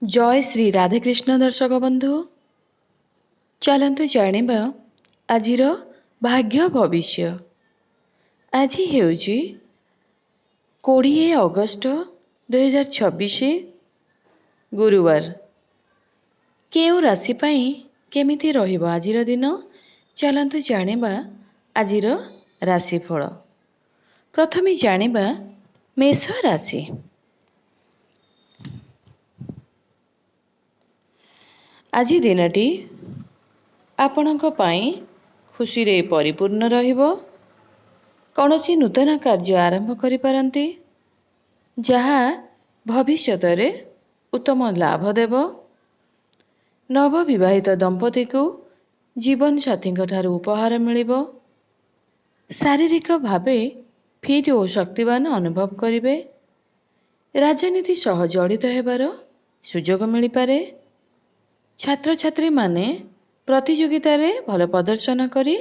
जय श्री राधेकृष्ण दर्शक बंधु चलतु जानिबा आजिर भाग्य भविष्य। आज हेउची 20 अगस्त 2026 गुरुवार। केउ राशि पई केमिति रहिबो आजिर दिन चलतु जानिबा आजिर राशिफल। प्रथमे जानिबा मेष राशि। आଜି ଦିନଟି ଆପଣଙ୍କ ପାଇଁ ଖୁସିରେ ପରିପୂର୍ଣ୍ଣ ରହିବ। କୌଣସି ନୂତନ କାର୍ଯ୍ୟ ଆରମ୍ଭ କରିପାରନ୍ତି ଯାହା ଭବିଷ୍ୟତରେ ଉତ୍ତମ ଲାଭ ଦେବ। ନବବିବାହିତ ଦମ୍ପତିକୁ ଜୀବନସାଥୀଙ୍କ ଠାରୁ ଉପହାର ମିଳିବ। ଶାରୀରିକ ଭାବେ ଫିଟ୍ ଓ ଶକ୍ତିବାନ ଅନୁଭବ କରିବେ। ରାଜନୀତି ସହ ଜଡ଼ିତ ହେବାର ସୁଯୋଗ ମିଳିପାରେ। ଛାତ୍ରଛାତ୍ରୀମାନେ ପ୍ରତିଯୋଗିତାରେ ଭଲ ପ୍ରଦର୍ଶନ କରି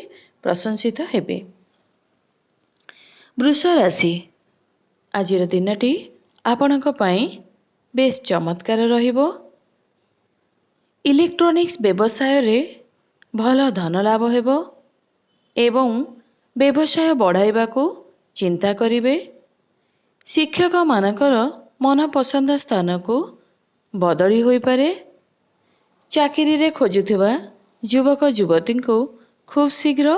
ପ୍ରଶଂସିତ ହେବେ। ବୃଷ ରାଶି। ଆଜିର ଦିନଟି ଆପଣଙ୍କ ପାଇଁ ବେଶ ଚମତ୍କାର ରହିବ। ଇଲେକ୍ଟ୍ରୋନିକ୍ସ ବ୍ୟବସାୟରେ ଭଲ ଧନ ଲାଭ ହେବ ଏବଂ ବ୍ୟବସାୟ ବଢ଼ାଇବାକୁ ଚିନ୍ତା କରିବେ। ଶିକ୍ଷକମାନଙ୍କର ମନପସନ୍ଦ ସ୍ଥାନକୁ ବଦଳି ହୋଇପାରେ। ଚାକିରିରେ ଖୋଜୁଥିବା ଯୁବକ ଯୁବତୀଙ୍କୁ ଖୁବ୍ ଶୀଘ୍ର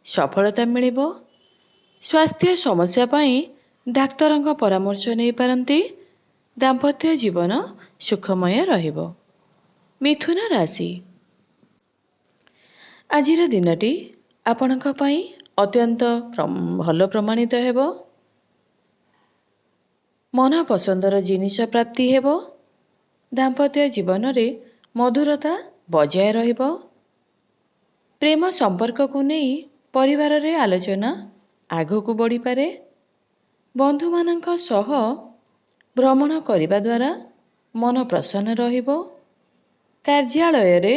ସଫଳତା ମିଳିବ। ସ୍ୱାସ୍ଥ୍ୟ ସମସ୍ୟା ପାଇଁ ଡାକ୍ତରଙ୍କ ପରାମର୍ଶ ନେଇପାରନ୍ତି। ଦାମ୍ପତ୍ୟ ଜୀବନ ସୁଖମୟ ରହିବ। ମିଥୁନ ରାଶି। ଆଜିର ଦିନଟି ଆପଣଙ୍କ ପାଇଁ ଅତ୍ୟନ୍ତ ଭଲ ପ୍ରମାଣିତ ହେବ। ମନପସନ୍ଦର ଜିନିଷ ପ୍ରାପ୍ତି ହେବ। ଦାମ୍ପତ୍ୟ ଜୀବନରେ ମଧୁରତା ବଜାୟ ରହିବ। ପ୍ରେମ ସମ୍ପର୍କକୁ ନେଇ ପରିବାରରେ ଆଲୋଚନା ଆଗକୁ ବଢ଼ିପାରେ। ବନ୍ଧୁମାନଙ୍କ ସହ ଭ୍ରମଣ କରିବା ଦ୍ୱାରା ମନ ପ୍ରସନ୍ନ ରହିବ। କାର୍ଯ୍ୟାଳୟରେ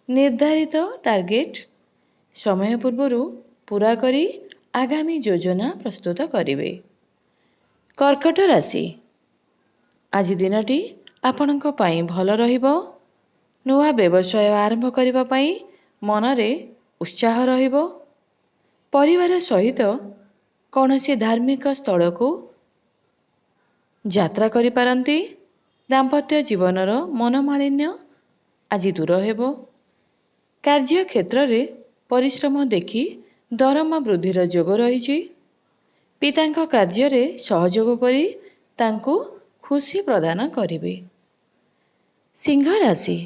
ନିର୍ଦ୍ଧାରିତ ଟାର୍ଗେଟ ସମୟ ପୂର୍ବରୁ ପୂରା କରି ଆଗାମୀ ଯୋଜନା ପ୍ରସ୍ତୁତ କରିବେ। କର୍କଟ ରାଶି। ଆଜି ଦିନଟି ଆପଣଙ୍କ ପାଇଁ ଭଲ ରହିବ। ନୂଆ ବ୍ୟବସାୟ ଆରମ୍ଭ କରିବା ପାଇଁ ମନରେ ଉତ୍ସାହ ରହିବ। ପରିବାର ସହିତ କୌଣସି ଧାର୍ମିକ ସ୍ଥଳକୁ ଯାତ୍ରା କରିପାରନ୍ତି। ଦାମ୍ପତ୍ୟ ଜୀବନର ମନୋମାଳିନ୍ୟ ଆଜି ଦୂର ହେବ। କାର୍ଯ୍ୟକ୍ଷେତ୍ରରେ ପରିଶ୍ରମ ଦେଖି ଦରମା ବୃଦ୍ଧିର ଯୋଗ ରହିଛି। ପିତାଙ୍କ କାର୍ଯ୍ୟରେ ସହଯୋଗ କରି ତାଙ୍କୁ ଖୁସି ପ୍ରଦାନ କରିବେ। ସିଂହ ରାଶି।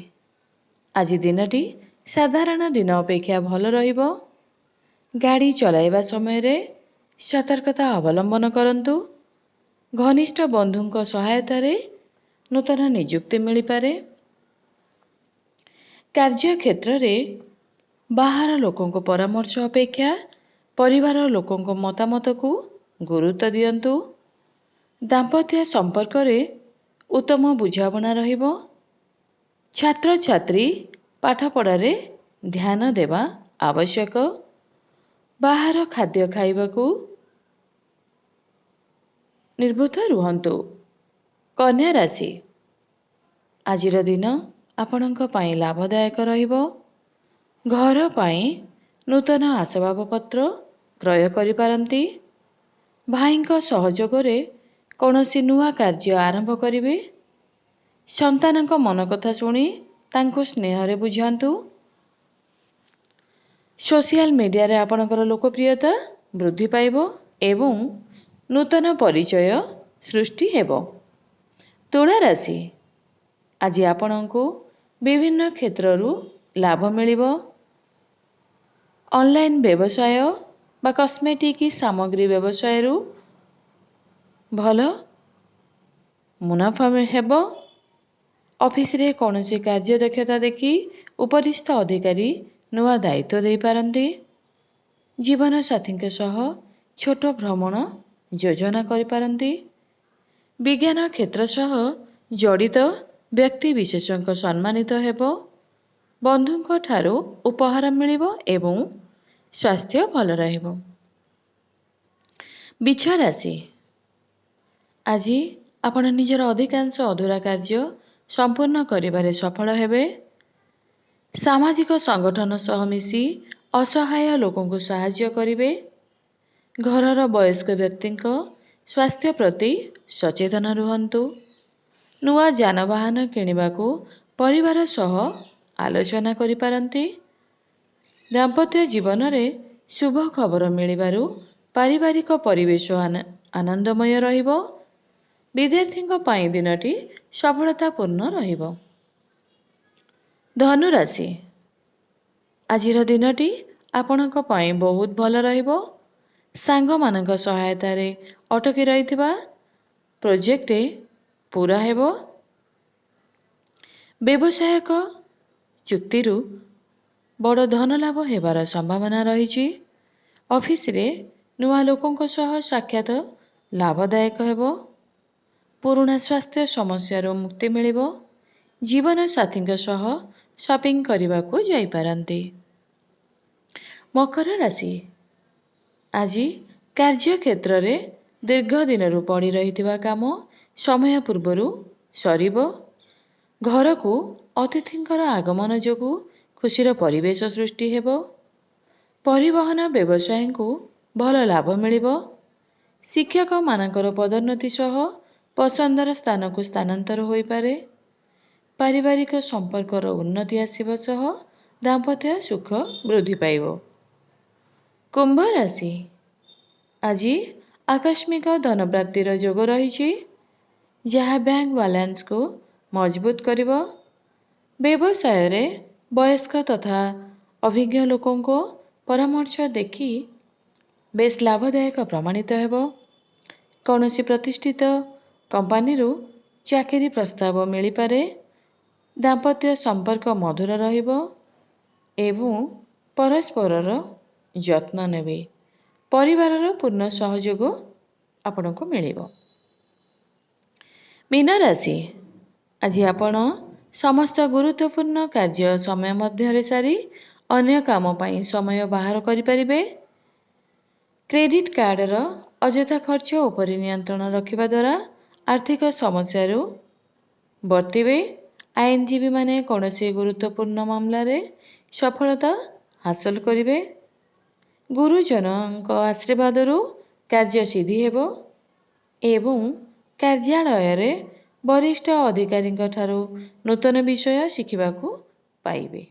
ଆଜି ଦିନଟି ସାଧାରଣ ଦିନ ଅପେକ୍ଷା ଭଲ ରହିବ। ଗାଡ଼ି ଚଲାଇବା ସମୟରେ ସତର୍କତା ଅବଲମ୍ବନ କରନ୍ତୁ। ଘନିଷ୍ଠ ବନ୍ଧୁଙ୍କ ସହାୟତାରେ ନୂତନ ନିଯୁକ୍ତି ମିଳିପାରେ। କାର୍ଯ୍ୟକ୍ଷେତ୍ରରେ ବାହାର ଲୋକଙ୍କ ପରାମର୍ଶ ଅପେକ୍ଷା ପରିବାର ଲୋକଙ୍କ ମତାମତକୁ ଗୁରୁତ୍ୱ ଦିଅନ୍ତୁ। ଦାମ୍ପତ୍ୟ ସମ୍ପର୍କରେ ଉତ୍ତମ ବୁଝାମଣା ରହିବ। ଛାତ୍ରଛାତ୍ରୀ ପାଠପଢ଼ାରେ ଧ୍ୟାନ ଦେବା ଆବଶ୍ୟକ। ବାହାର ଖାଦ୍ୟ ଖାଇବାକୁ ନିବୃତ୍ତ ରୁହନ୍ତୁ। କନ୍ୟା ରାଶି। ଆଜିର ଦିନ ଆପଣଙ୍କ ପାଇଁ ଲାଭଦାୟକ ରହିବ। ଘର ପାଇଁ ନୂତନ ଆସବାବପତ୍ର କ୍ରୟ କରିପାରନ୍ତି। ଭାଇଙ୍କ ସହଯୋଗରେ କୌଣସି ନୂଆ କାର୍ଯ୍ୟ ଆରମ୍ଭ କରିବେ। ସନ୍ତାନଙ୍କ ମନ କଥା ଶୁଣି ତାଙ୍କୁ ସ୍ନେହରେ ବୁଝାନ୍ତୁ। ସୋସିଆଲ ମିଡ଼ିଆରେ ଆପଣଙ୍କର ଲୋକପ୍ରିୟତା ବୃଦ୍ଧି ପାଇବ ଏବଂ ନୂତନ ପରିଚୟ ସୃଷ୍ଟି ହେବ। ତୁଳା ରାଶି। ଆଜି ଆପଣଙ୍କୁ ବିଭିନ୍ନ କ୍ଷେତ୍ରରୁ ଲାଭ ମିଳିବ। ଅନଲାଇନ୍ ବ୍ୟବସାୟ ବା କସ୍ମେଟିକ୍ ସାମଗ୍ରୀ ବ୍ୟବସାୟରୁ ଭଲ ମୁନାଫା ହେବ। ଅଫିସରେ କୌଣସି କାର୍ଯ୍ୟ ଦକ୍ଷତା ଦେଖି ଉପରିସ୍ଥ ଅଧିକାରୀ ନୂଆ ଦାୟିତ୍ୱ ଦେଇପାରନ୍ତି। ଜୀବନସାଥୀଙ୍କ ସହ ଛୋଟ ଭ୍ରମଣ ଯୋଜନା କରିପାରନ୍ତି। ବିଜ୍ଞାନ କ୍ଷେତ୍ର ସହ ଜଡ଼ିତ ବ୍ୟକ୍ତି ବିଶେଷଙ୍କ ସମ୍ମାନିତ ହେବ। ବନ୍ଧୁଙ୍କ ଠାରୁ ଉପହାର ମିଳିବ ଏବଂ ସ୍ୱାସ୍ଥ୍ୟ ଭଲ ରହିବ। ବିଛା ରାଶି। ଆଜି ଆପଣ ନିଜର ଅଧିକାଂଶ ଅଧୁରା କାର୍ଯ୍ୟ ସମ୍ପୂର୍ଣ୍ଣ କରିବାରେ ସଫଳ ହେବେ। ସାମାଜିକ ସଂଗଠନ ସହ ମିଶି ଅସହାୟ ଲୋକଙ୍କୁ ସାହାଯ୍ୟ କରିବେ। ଘରର ବୟସ୍କ ବ୍ୟକ୍ତିଙ୍କ ସ୍ୱାସ୍ଥ୍ୟ ପ୍ରତି ସଚେତନ ରୁହନ୍ତୁ। ନୂଆ ଯାନବାହନ କିଣିବାକୁ ପରିବାର ସହ ଆଲୋଚନା କରିପାରନ୍ତି। ଦାମ୍ପତ୍ୟ ଜୀବନରେ ଶୁଭ ଖବର ମିଳିବାରୁ ପାରିବାରିକ ପରିବେଶ ଆନନ୍ଦମୟ ରହିବ। ବିଦ୍ୟାର୍ଥୀଙ୍କ ପାଇଁ ଦିନଟି ସଫଳତାପୂର୍ଣ୍ଣ ରହିବ। ଧନୁରାଶି, ଆଜିର ଦିନଟି ଆପଣଙ୍କ ପାଇଁ ବହୁତ ଭଲ ରହିବ। ସାଙ୍ଗମାନଙ୍କ ସହାୟତାରେ ଅଟକି ରହିଥିବା ପ୍ରୋଜେକ୍ଟ ପୂରା ହେବ। ବ୍ୟବସାୟିକ ଚୁକ୍ତିରୁ ବଡ଼ ଧନ ଲାଭ ହେବାର ସମ୍ଭାବନା ରହିଛି। ଅଫିସରେ ନୂଆ ଲୋକଙ୍କ ସହ ସାକ୍ଷାତ ଲାଭଦାୟକ ହେବ। ପୁରୁଣା ସ୍ୱାସ୍ଥ୍ୟ ସମସ୍ୟାରୁ ମୁକ୍ତି ମିଳିବ। ଜୀବନସାଥୀଙ୍କ ସହ ସପିଂ କରିବାକୁ ଯାଇପାରନ୍ତି। ମକର ରାଶି, ଆଜି କାର୍ଯ୍ୟକ୍ଷେତ୍ରରେ ଦୀର୍ଘ ଦିନରୁ ପଡ଼ି ରହିଥିବା କାମ ସମୟ ପୂର୍ବରୁ ସରିବ। ଘରକୁ ଅତିଥିଙ୍କର ଆଗମନ ଯୋଗୁଁ ଖୁସିର ପରିବେଶ ସୃଷ୍ଟି ହେବ। ପରିବହନ ବ୍ୟବସାୟୀଙ୍କୁ ଭଲ ଲାଭ ମିଳିବ। ଶିକ୍ଷକମାନଙ୍କର ପଦୋନ୍ନତି ସହ ପସନ୍ଦର ସ୍ଥାନକୁ ସ୍ଥାନାନ୍ତର ହୋଇପାରେ। ପାରିବାରିକ ସମ୍ପର୍କର ଉନ୍ନତି ଆସିବା ସହ ଦାମ୍ପତ୍ୟ ସୁଖ ବୃଦ୍ଧି ପାଇବ। କୁମ୍ଭ ରାଶି, ଆଜି ଆକସ୍ମିକ ଧନପ୍ରାପ୍ତିର ଯୋଗ ରହିଛି, ଯାହା ବ୍ୟାଙ୍କ ବାଲାନ୍ସକୁ ମଜବୁତ କରିବ। ବ୍ୟବସାୟରେ ବୟସ୍କ ତଥା ଅଭିଜ୍ଞ ଲୋକଙ୍କ ପରାମର୍ଶ ଦେଖି ବେଶ୍ ଲାଭଦାୟକ ପ୍ରମାଣିତ ହେବ। କୌଣସି ପ୍ରତିଷ୍ଠିତ କମ୍ପାନୀରୁ ଚାକିରି ପ୍ରସ୍ତାବ ମିଳିପାରେ। ଦାମ୍ପତ୍ୟ ସମ୍ପର୍କ ମଧୁର ରହିବ ଏବଂ ପରସ୍ପରର ଯତ୍ନ ନେବେ। ପରିବାରର ପୂର୍ଣ୍ଣ ସହଯୋଗ ଆପଣଙ୍କୁ ମିଳିବ। ମୀନ ରାଶି, ଆଜି ଆପଣ ସମସ୍ତ ଗୁରୁତ୍ୱପୂର୍ଣ୍ଣ କାର୍ଯ୍ୟ ସମୟ ମଧ୍ୟରେ ସାରି ଅନ୍ୟ କାମ ପାଇଁ ସମୟ ବାହାର କରିପାରିବେ। କ୍ରେଡିଟ୍ କାର୍ଡର ଅଯଥା ଖର୍ଚ୍ଚ ଉପରେ ନିୟନ୍ତ୍ରଣ ରଖିବା ଦ୍ୱାରା ଆର୍ଥିକ ସମସ୍ୟାରୁ ବର୍ତ୍ତିବେ। ଆଇନଜୀବୀମାନେ କୌଣସି ଗୁରୁତ୍ୱପୂର୍ଣ୍ଣ ମାମଲାରେ ସଫଳତା ହାସଲ କରିବେ। ଗୁରୁଜନଙ୍କ ଆଶୀର୍ବାଦରୁ କାର୍ଯ୍ୟ ସିଦ୍ଧି ହେବ ଏବଂ କାର୍ଯ୍ୟାଳୟରେ ବରିଷ୍ଠ ଅଧିକାରୀଙ୍କ ଠାରୁ ନୂତନ ବିଷୟ ଶିଖିବାକୁ ପାଇବେ।